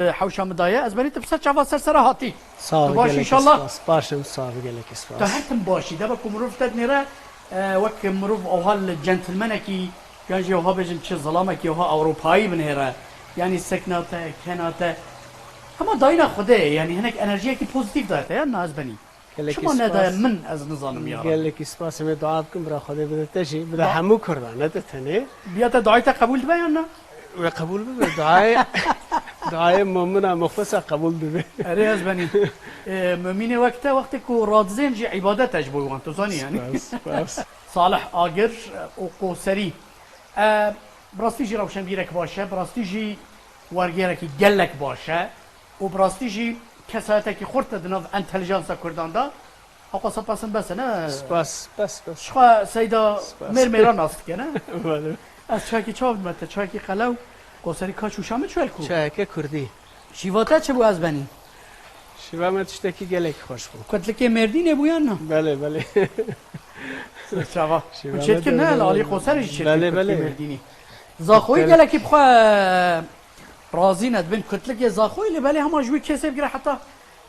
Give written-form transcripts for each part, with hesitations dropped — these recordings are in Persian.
حوشا مدايه از بني تبسا چاوا سر هاتي صار باش ان شاء الله باشم صار قالك اسفاس تهرتم باشي دابا كمروف تد نرا وك مروف او هال جنتلمان كي يعني هو بجن چه ظلامه كي هو اوروبایی بنهره يعني سكناته كناته اما داينا خوده يعني هناك انرژی کی پوزیتیو داره یا از بني شما ندای من از نظام يا قال لك اسفاس من دعاءكم برا خذ بدتشي بدا حمو كردان نتتني بيات دعایت قبول بیا نه وقبول به دعای مؤمنه مخلصه قبول به اره از بني مؤمن وقت کو رادزين جي عبادت اجبو وانت زاني يعني بس صالح آگر و قوسری براستی جی روشن بیرک باشه براستی جی ورگیرکی گلک باشه و براستی جی کسایتی که خورد دناو انتلیجانس کردان دا آقا سپاسم بس نه بس شخوا سیدا میران است که نه بله از چاکی چاو مت چاکی قلو قوسری کاچو شامه چول کو چاکه کردی شیواته چه بو از بنی شیوا من تشتکی گلک خوش بود کتلکی مردینه بو یا نه بله شوا چت که نه لالی قوسری چت بله مردینی زاخوی گلکی بخوا رازی ندبن کتلک زاخوی لی بله همه جوی کسی بگیره حتی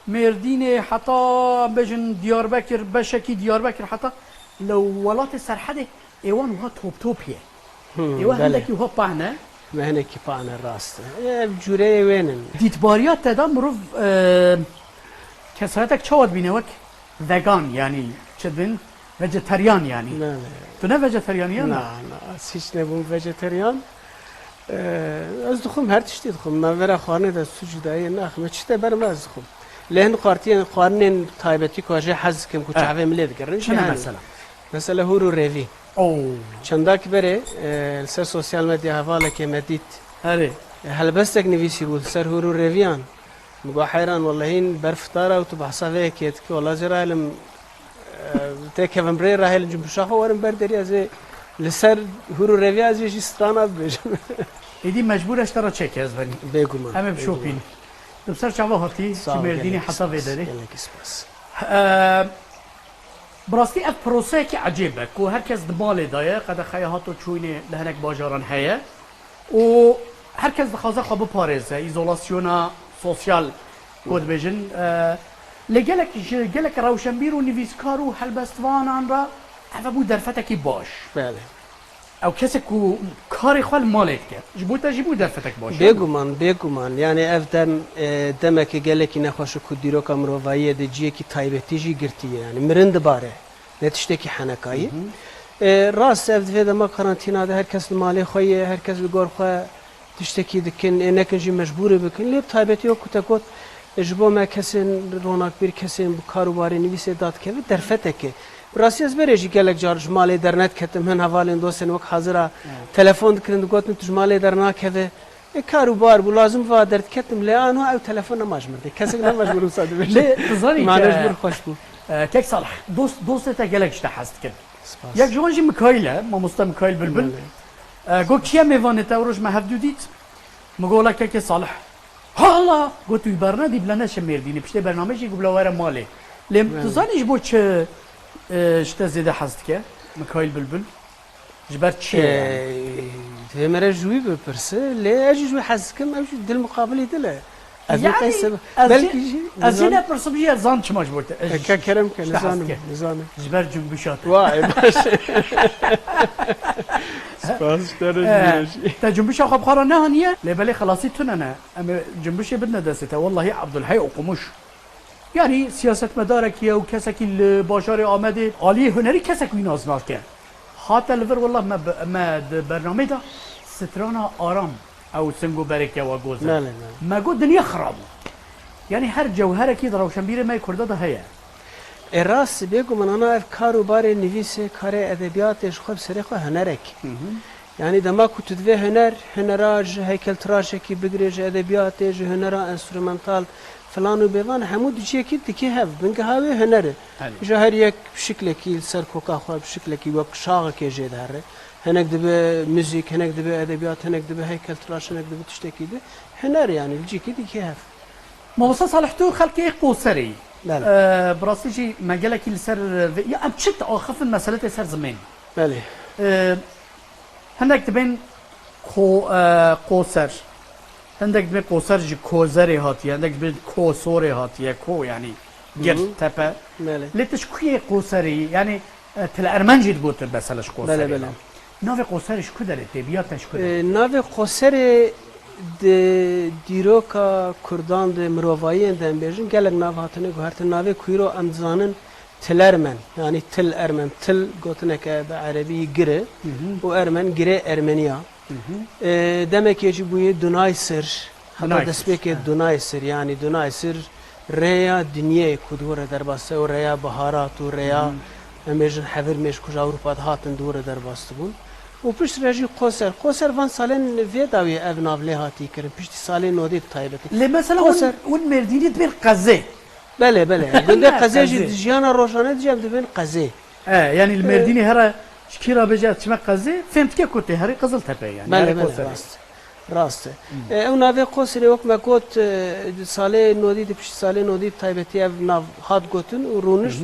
مردینه حتی بجن دیاربکر بشکی دیاربکر حتی لو ولات سرحده ایوان وها توپیه ایوان هندکی وها پهنه ما هنا كيفانا الراس جوري وينن دیتباریات تدا مروف کسایتک چاود بینه وک وگان یعنی چه بین ویجیتریان یعنی لا تو نه ویجیتریانی لا هیچ نبود ویجیتریان از دخوم هر چیزی دخوم من ورا خانه دست سوجدایی نه خم چیته برم از دخوم لهن قارنين تایبتی کاجه حز کم کو چاوه ملید کردن چه مثلا هورو روی او چنداک بره سر سوشال مدیا حواله که مدید اره هل بس تك نفيسي بود سر هورو ريفيان مقا حيران والله هين برفتارة وتبحثا فيكيت كي والله زي راهلم تكفن بري راهل جنب شاخو ورم بردريا زي لسر هورو ريفيا زي جستانا بيجم ایدی مجبور اشترا چک از بنی بيقو من همه بشوپین بسر چاوا هاتی چی مردینی حتا ویداری يلك اسباس براستی اف پروسه که عجیبه که هر کس دمال دایه قد خیاهات و چوینه لهنک باجاران هیه و هر کس دخوازه خواب پارزه ایزولاسیونا سوسیال کود بیجن لگلک روشنبیر و نویسکار و حلبستوانان را اوه بود درفتکی باش بله او کسی که کاری خوال مالت کرد جبو درفتک باش بيقو من يعني افدم دمك قالك نخوش كديرو كامروفايه دجيه كي تايبتي جي قرتيه يعني مرند باره نتشتكي حنكاي راس افد ما كارانتينا ده herkes مالي خويه herkes بيقول خو تشتكي دكن انك جي مجبور بكن لي تايبتي يو كتكوت جبو ما كسن رونق بير كسن بكاروباري نويسه دات كيف درفتك راستی از برای جیگلک جارج مالی در نت کتم هن حوالین دوستن وقت حاضره تلفن کردن گفتن توش مالی در نکه کاروبار بو لازم وادرت کتم لیان او تلفن نماجمرده کسی نماجمر وساد بشه تظنی مانجبر خوش بو کیک صالح دوست تا گلک جته حست کرد یک جوانجی مکایله ما مستم مکایل بلبل گو کیا میوانه تا روش مهدو دیت مگولا کیک صالح حالا گو توی برنامه دی بلنه شمیردینی پشت برنامه‌ای گو بلاوره مالی لم تظنیش بو چه شتا زیده حست که مکایل بلبل جبر چیه في مرة جوي ببرسه ليه أجي جوي حزكم أو دل مقابلي دله يعني أزينه برسبية زان چماش بوده كرم نزانم جبر جنبشات واعي باش سپاس دارم تا جنبش خب خارا نهانیه لبلی خلاصی تونه اما جنبش بدنا دسته والله عبدالحی وقموش يعني سياسة مدارك يا وكسك الباشار آمده عالی هنری کسک وینازناک که حتی لور والله ما برنامه دا سترانا آرام او سنگو برکه و گوزه لا ما قد دنيا خراب يعني هر جوهره كي روشنبير ما يكرده ده هي الراس بيقول من انا افكار بار نویسه کار ادبیاتش خوب سرخ هنرك يعني دما كنت تدوي هنراج هيكل تراشكي بقريج ادبياتج هنرا انسترومنتال فلان وبيفان حمود شيء كده كي هاف بنك هاوي هنر جهر يك بشكل كي سر كوكا خو بشكل كي وك شاغ كي جيد هره هناك دبه موسيقى هناك دبه ادبيات هناك دبه هيكل تراش هناك دبه تشتكي ده هنر يعني الجي كده كي هاف ما وصل صالحتو خلقي قوسري لا براسيجي مجالك السر يا ابشت اخف المساله سر زمان بله هناك تبين قوسر هندك به قوسر جی کوزری هاتیه هندك به کوسوری هاتیه کو یعنی گر تپه بله لیتش کوی قوسری یعنی تل ارمنجید گوتر بسالش قوسری بله بله ناو قوسرش کو داره تبیاتش کو داره ناو قوسر د دیروکا کردان د مروایی اندن بیجن گلک ناو هاتنه گوهرت ناو کویرو امزانن تل ارمن یعنی تل ارمن تل گوتنه که به عربی گره و ارمن گره ارمنیا demek ki bu Dunay sır hatta destek Dunay sır yani Dunay sır reya dünya kudura derbası o reya baharat o reya emejin havir meş kuj Avrupa'da hatın dura derbası bun o piş reji koser van salen ve davi ev navle hati kirin piş salen nodi taybeti le mesela un merdini bir qaze bele bele günde qaze jiyana roşane diyeceğim de ben qaze yani el merdini her Şkira bejat çimek qazi femtke kote heri Kızıltepe yani. Bele rast. Ev nave qosri ok me kot sale nodi de piş sale nodi taybeti ev nav hat gotun runuş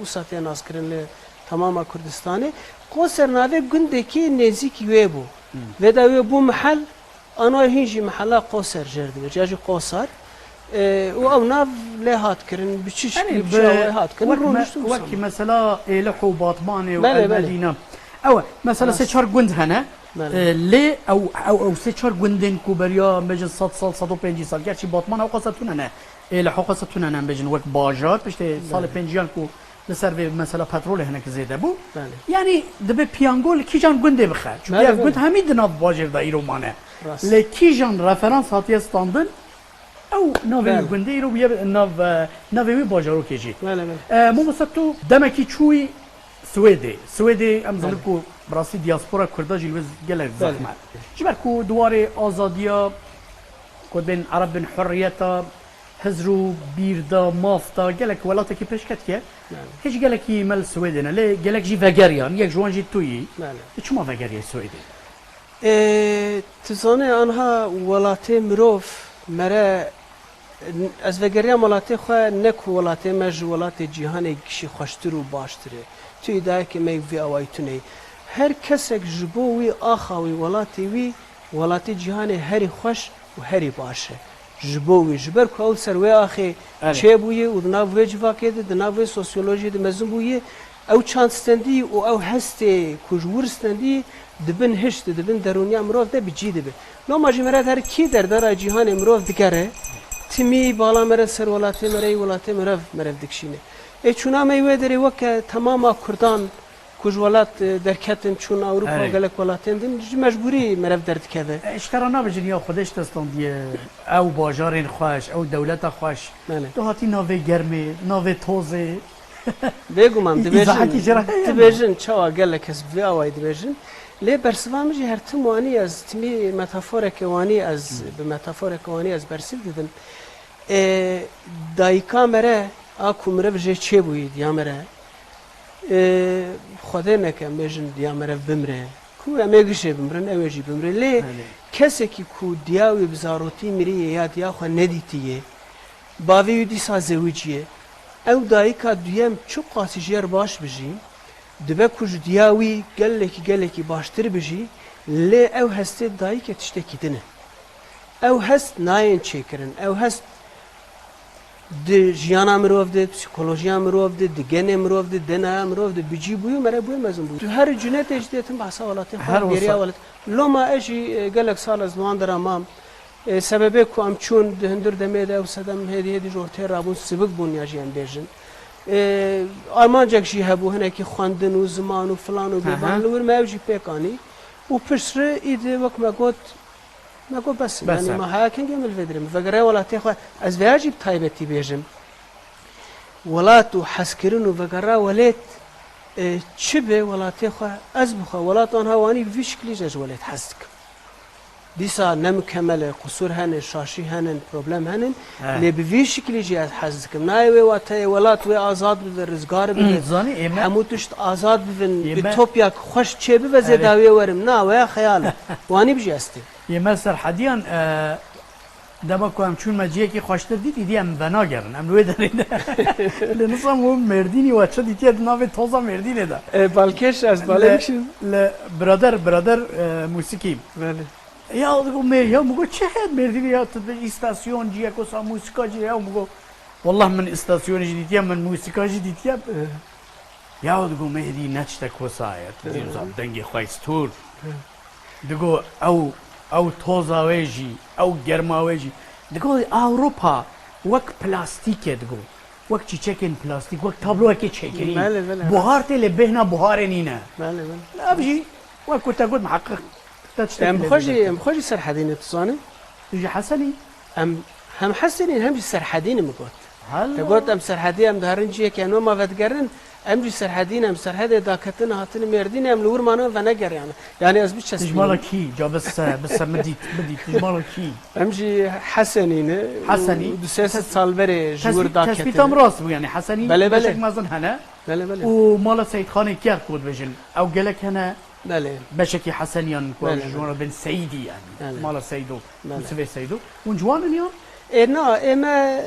u satya naskrinle tamama Kürdistan'ı qosr nave gündeki nezik yüye bu. Ve da bu mahal ana hinji mahalla qosr jerdi. Caji qosar و او ناف له هات كرن بتشيش هات كرن وكي مثلا لحو باطماني والمدينه او مثلا سيشار جند هنا لي او سيشار جندن كوبريا مجن 100 سال 150 سال gerçi باطمان او قصتون هنا لحو قصتون هنا بجن وقت باجات بشتي سال 50 كو لسر مثلا بترول هناك زياده بو يعني دبي بيانجول كيجان جند بخا çünkü جند هميد ناف باجر دا ايرومانه لكيجان ريفرنس هاتي ستاندن او ناوی گنده رو بیه ناوی باجارو کیجی مو مستو دمکی چوی سویدی امزال کو براسی دیاسپورا کرده جلوز گلک زحمت جبر کو دوار آزادیا کد بین عرب بین حریتا هزرو بیردا مافتا گلک ولاتا کی پیشکت که هیچ گلکی مل سویدی نه لی گلک جی وگریان یک جوان جی تویی چما وگریه سویدی تزانه آنها ولاته مروف مره از وگریا ملاتی خو نک ولاتی مج ولاتی جهان کشی خوشتر و باشتره توی دای که می وی اوایتونه هر کسک جبوی آخوی ولاتی جهان هری خوش و هری باشه جبوی جبر کو اول سروی آخی چه بوی و دناو وی جواکه ده دناو سوسیولوژی ده مزن بوی او چانستندی و او هستی کجورستندی دبن هشت دبن درونیا مروف ده بجی دبه نو ماجمرات هر کی در جهان مروف دگره تمی بالا مره سر ولاتی مره دکشینه چونا میوه داری وک تمام کردان کج ولات درکتن چون اروپا گلک ولاتین دن مجبوری مره درد کده اشکرا نبجن یا خودش دستان دیه او باجارین خوش او دولت خوش تو هاتی ناوی گرمه ناوی توزه بگو من دبیجن چاوا گلک از بی آوای دبیجن لی برسوام جی هر تمانی از تمی متافورک وانی از به متافورک وانی از برسید دیدم دایکا مره آکو مره بجه چه بوید یا مره خدا نکم بجن یا مره بمره کو امیگشه بمرن اویجی بمره لی کسی که کو دیاوی بزاروتی میری یا دیا خو ندیتیه باوی دیسا زوجیه او دایکا دویم چو قاسی جیر باش بجیم دبه کج دیاوی گلکی باشتر بجی لی او هسته دایی که تشتکی دنه او هست ناین چیکرن او هست دی جیانا مروف دی پسیکولوژیا مروف دی گنه مروف دی دنه مروف دی بجی بویو مره بوی مزن بوی تو هر جنت اجدیتن بحثا ولاتی خواهد بیریا ولات لو ما اجی گلک سال از دوان در امام سببه که ام چون دهندر دمیده او سدم هدی جورتی رابون سبک بون یا جیان بیجن آلمانجا کشی هبو هنه که خواندن و زمان و فلان و بیبان لور موجی پیکانی و پشره ایده وک مگو بس یعنی ما ها کنگی عمل فدرم فقره ولاتی خواه از ویاجی بطایبتی بیجم ولاتو حسکرن و فقره ولات چه به ولاتی خواه از بخواه ولات آنها وانی بی شکلی جاج ولات حسک دیسا نمکمل قصور هنن شاشی هنن پروبلم هنن لی بی شکلی جی از حزکم نایوی واتی ولات وی آزاد بده رزگار بده هموتشت آزاد ببین بتوپیا خوش چه به زداوی ورم نه ویا خیال وانی بجی استی یه مثل حدیان دما کوام چون مجیه که خوشتر دید ایدی ام بنا گرن ام روی دارین لنصام هم مردینی و چه دیتی ناوی توزا مردینه دا بالکش از بالا میشیم برادر موسیقی یا دیگو مریا مگو چه هد مردی یا تو استاسیون جیه کوسا موسیقا جیه مگو والله من استاسیون جدیدیم من موسیقا جدیدیم یا دیگو مهدی نچتا کوسایت دیروزا دنگی خویستور دیگو او توزاویجی او گرماویجی دیگو اروپا وک پلاستیکه دیگو وقت چیکن پلاستیک وقت تابلو که چیکنی بله بله بهار تل بهنا بهار نینه بله بله لا بجي وكنت اقول محقق ام خوشی سرحدین تصانه يجي حسني هم حسنين هم سرحدين مقول هلا تقول ام سرحدي ام دارن جي كانوا ما فتقرن ام جي سرحدين ام سرحدي داكتنا هاتن مردين ام لور مانا ونقر يعني از بيش تجمالة كي جا بس مديت تجمالة كي ام جي حسنين حسني دسيس سال بري جور داكتنا تثبيتهم راس يعني حسني بله بله بشك مازن هنا بله بله ومالا سيد خاني كير كود بجل او قالك هنا بله بشكي حسنيان بله جوانا بن سيدي يعني بله مالا سيدو بله وسفي سيدو ونجوانا يوم نه اما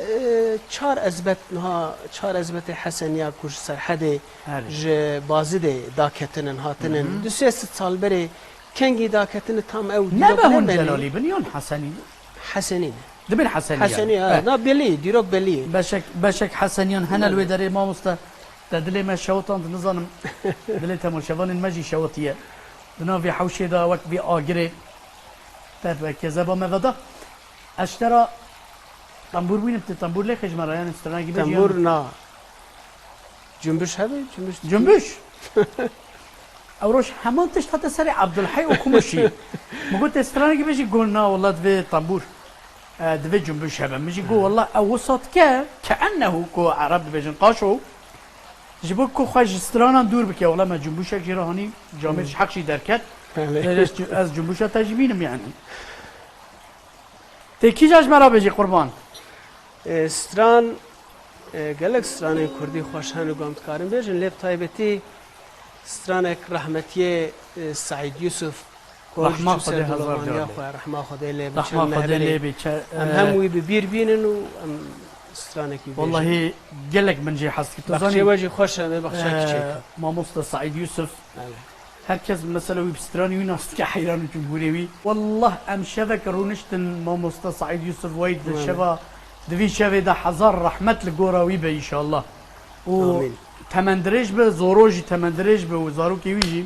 چهار ازبت نها چهار ازبت حسنیا کوش سرحده ج بازده داکتنن هاتنن دو سه سال بره کنگی داکتن تام او نبه هون جلالي بنيون حسني حسنين دبن حسني حسني نا بلي ديروك بلي بشك حسنيان هنا الودري ما مستا تدلي ما شوطان نظام دلي تمر شوان المجي شوطيه دنا في حوشي دا وقت بي اجري تبع كذا ما بدا اشترى طنبور وين طنبور ليه خجمره يعني استراني بيجي تنبور نا جنبش هذا جنبش اوروش حمان تشتغل سريع عبد الحي وكمشي ما قلت استراني بيجي قلنا والله دفي طنبور دفي جنبش هذا مش يقول والله او وسط كانه كو عرب بيجن قاشو جيبوك كو خاج استرانا دور بك والله ما جنبوشك جيراني جامعش حقشي دركت از جنبوشا تجمينم يعني تكي جاج مرا بيجي قربان استران گلک استران کردی خوشحال و گمت کارم بیشن لب تایبتی استرانک رحمتی سعید یوسف رحمه خدا هزار جان رحمه خدا لب رحمه خدا لب هم وی ببیر بینن و استرانکی والله گلک من جي حس بخشی وجه خوش بخشی چی ما مست سعید یوسف هركز مثلا ويبستراني ويناس كحيران الجمهوري والله ام شبك رونشتن ما مست سعيد يوسف ويد شبا دفي شبه ده حزار رحمة الجوراوي به إن شاء الله و تمندرج به زوروجي تمندرج به وزارو كيويجي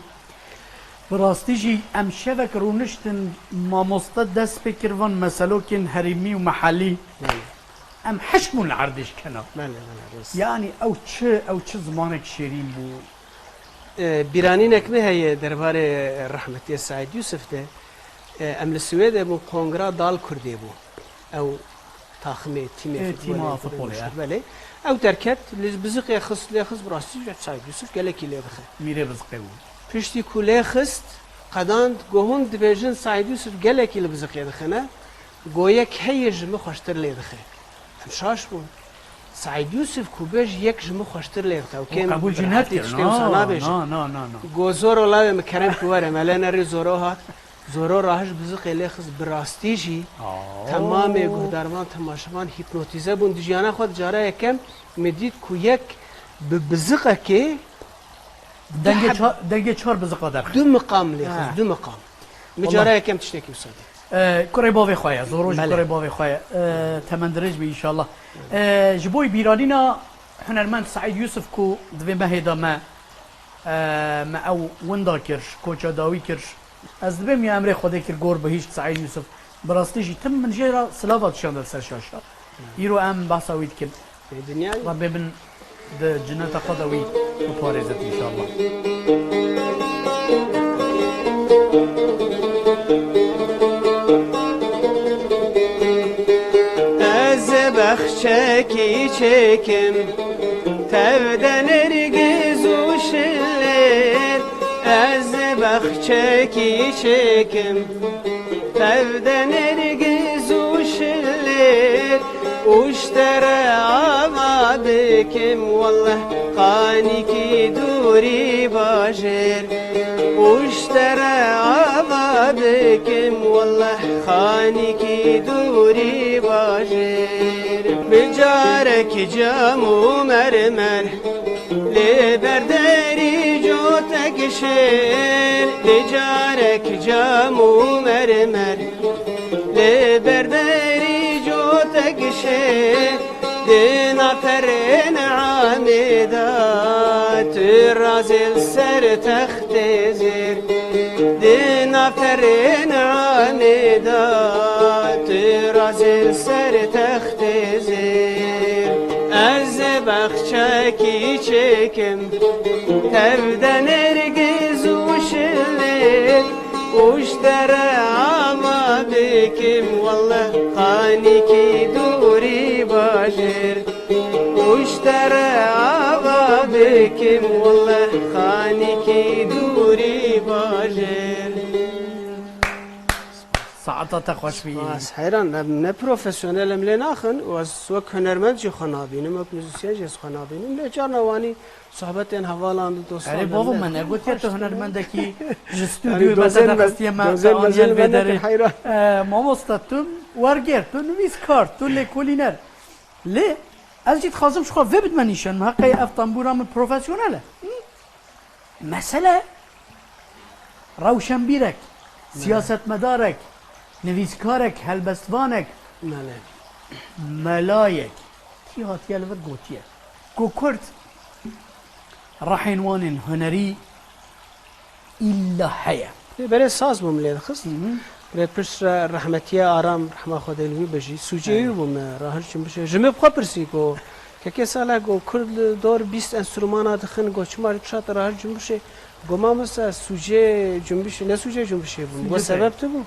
براستيجي ام شبك رونشتن ما مستد دس بكرفان مسلوكين هرمي ومحلي ام حشمون العردش كنا يعني او تش زمانك شيرين بو بیرانینک نه هی دربار رحمتی سعید یوسف ده ام لسوید بو کنگرا دال کردی بو او تاخمه تیم فوتبال بله او ترکت بزق خص لخص براستی سعید یوسف گله کی لبخه میره بزقه بو پشتی کوله خست قداند گوهن دیویژن سعید یوسف گله کی لبزقه دخنه گویا کی جمع خوشتر لیدخه شاش بو سعید یوسف کوبش یک جمع خوشتر لیدخه و قبول جنات نه گوزور الله مکرم کوره ملنا ری زورو هات زورو راهش بزق لخص براستیجی تمام گهدارمان تماشامان هیپنوتیزه بون دیجانا خود جاره یکم مدید کو یک بزقه که دنگه چهار بزقه در دو مقام لخص دو مقام مجاره یکم تشتکی بسادی كوري بافي خويا زوروج كوري بافي خويا تمندرج بي ان شاء الله جبوي بيرانينا هنرمند سعيد يوسف كو دبي مهدا ما او وندا كرش كوچا داوي كرش از دبي مي امر خود كر گور بهيش سعيد يوسف براستيجي تم من جيرا سلافات شاندل سر شاشا يرو ام باساويد كل دنيا ربي بن د جنات قدوي وبارزت ان شاء الله بخشکی چکم تودن ارگز و شلر از بخشکی چکم تودن ارگز و شلر اشتر آما بکم والله خانی کی دوری باجر اشتر آما بکم والله خانی کی دوری باجر بجارك جامو مرمر لبردري جوتك تگشن لجارك جامو مرمر لبردري جو تگشن دينا فرين عامدات رازل سر تخت زير دينا فرين عامدات رازل سر تخت زير از بخشکی چکم تبدن ارگز وشلی وشتر عما بكم والله قاني كي دوري باشر وشترى عما بكم والله قاني كي دوري باشر ساعتها خوش بی بس حیران نه پروفسیونل ملی ناخن و از وک هنرمند جی خنابینم و موزیسین جی خنابینم نه جان وانی صحبت این حوالان دوستان اره بابا من نگوت تو هنرمنده کی استودیو مثلا دستی ما آنیل بداره ما مستتون ورگر تو نویس کار تو لکولینر لی از جیت خازم شخوا وبد منیشن محقی افتنبورا من پروفسیونله مسئله روشن بیرک سیاست مدارک نویسکارک هلبستوانک ملایک کی هاتیه لبر گوتیه گو کرد راحينوان هنري إلا حياة برای ساز بوم خست برای پرس رحمتیه آرام رحمه خدا الوی بجی سوجی بوم راهل چم بشه جمع بخوا پرسی کو که ساله گو کرد دور 20 انسترومانات خن گو چمار کشات راهل چم بشه گو ما مثلا سوجی جم بشه نه سوجی جم بشه بوم و سبب تو بوم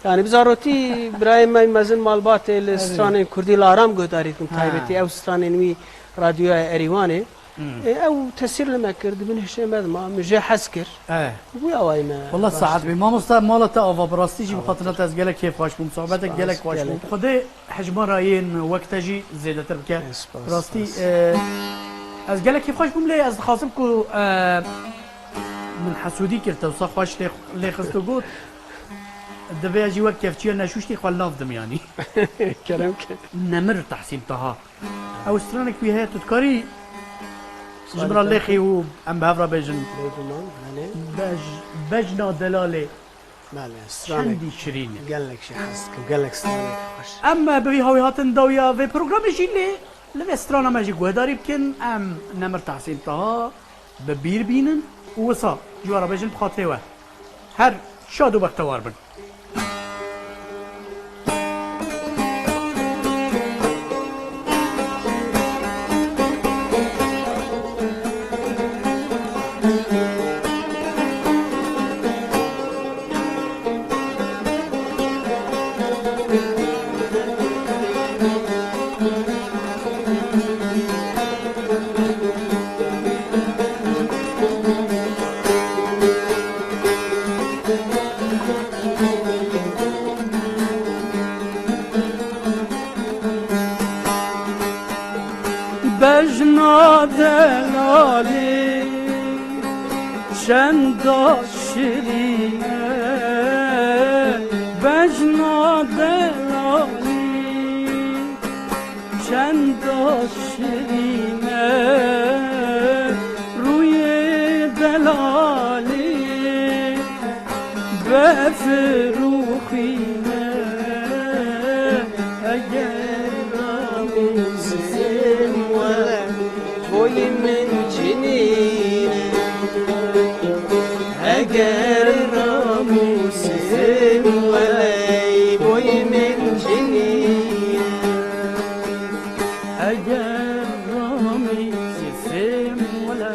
يعني بزاروتي برايم ما مازن مالبات الاستران كردي الارام قداريكم تايبتي او استران انوي راديو اريواني او تسير لما كرد من هشام ما مجا حسكر ويا واي ما والله ساعات بي ما مست مالته اوفا براستيجي بخاطر تسجيلك كيف واش بوم صحبتك جالك واش بوم خدي حجم رايين وقتجي زيادة تركه براستي از جالك كيف واش بوم لي از خاصمكو من حسودي كرت وصح واش لي خستو قوت دبي اجي وقت كيف تشيل نشوشتي خال نافدم يعني كلام نمر تحسين طه او استرانك فيها تذكري جبر الله خي و ام بهفرا بجن بجنا دلاله شندي شيرين قال لك شي حسك وقال لك استرانك خوش اما بي هاوي هاتن دويا في بروجرام جيلي لما استرانا ماجي قداري بكن ام نمر تحسين طه ببير بينن وصا جوارا بجن بخاطري هر شادو بختوار بن بجنا دلالی چند شیرینه بجنا دلالی چند شیرینه روی دلالی بفروخینه اگر زين ولا بوي من جنين أجر راموس زين ولا بوي من جنين أجر راموس زين ولا